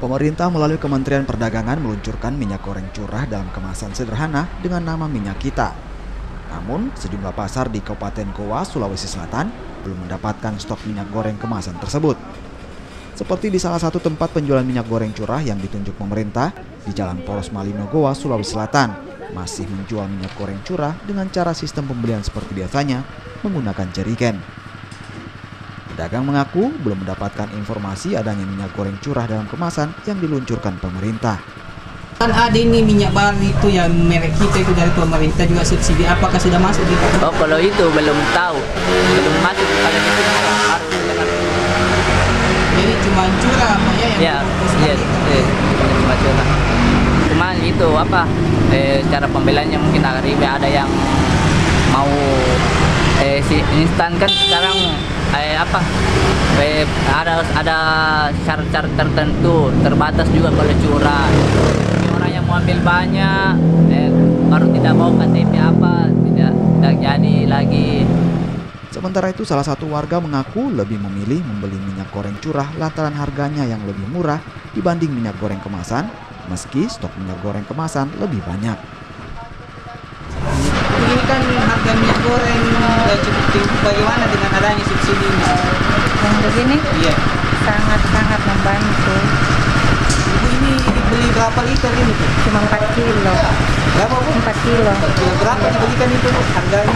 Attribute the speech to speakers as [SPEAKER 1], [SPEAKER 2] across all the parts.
[SPEAKER 1] Pemerintah melalui Kementerian Perdagangan meluncurkan minyak goreng curah dalam kemasan sederhana dengan nama Minyak Kita. Namun, sejumlah pasar di Kabupaten Goa, Sulawesi Selatan belum mendapatkan stok minyak goreng kemasan tersebut. Seperti di salah satu tempat penjualan minyak goreng curah yang ditunjuk pemerintah di Jalan Poros Malino, Goa, Sulawesi Selatan, masih menjual minyak goreng curah dengan cara sistem pembelian seperti biasanya menggunakan jerigen. Pedagang mengaku belum mendapatkan informasi adanya minyak goreng curah dalam kemasan yang diluncurkan pemerintah.
[SPEAKER 2] Kan ada ini minyak baru itu yang merek kita itu dari pemerintah juga subsidi. Apakah sudah masuk di?
[SPEAKER 3] Oh, kalau itu belum tahu, belum masuk pada itu harus dengar.
[SPEAKER 2] Jadi cuma curah apa ya yang
[SPEAKER 3] iya, cuma curah. Cuman itu apa? Cara pembeliannya mungkin agak ribet, ada yang mau si instan kan sekarang ada syarat-syarat tertentu, terbatas juga kalau curah. Orang yang mau ambil banyak baru tidak mau KTP tidak jadi lagi.
[SPEAKER 1] Sementara itu, salah satu warga mengaku lebih memilih membeli minyak goreng curah lantaran harganya yang lebih murah dibanding minyak goreng kemasan, meski stok minyak goreng kemasan lebih banyak.
[SPEAKER 2] Ini kan harga minyak goreng cukup tinggi. Bagaimana dengan adanya subsidi ini?
[SPEAKER 4] Yang begini
[SPEAKER 2] Iya.
[SPEAKER 4] sangat-sangat membantu.
[SPEAKER 2] Ibu ini dibeli berapa liter ini tuh?
[SPEAKER 4] Cuma 4 kilo.
[SPEAKER 2] Berapa Bu?
[SPEAKER 4] 4 kilo.
[SPEAKER 2] 4 kilo. Berapa dibelikan itu Bu harganya?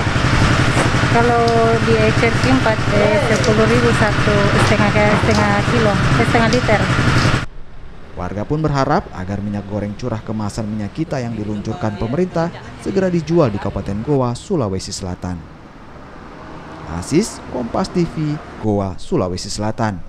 [SPEAKER 4] Kalau di HRC 10.000 setengah liter.
[SPEAKER 1] Warga pun berharap agar minyak goreng curah kemasan Minyak Kita yang diluncurkan pemerintah segera dijual di Kabupaten Goa, Sulawesi Selatan. Aziz, Kompas TV, Goa, Sulawesi Selatan.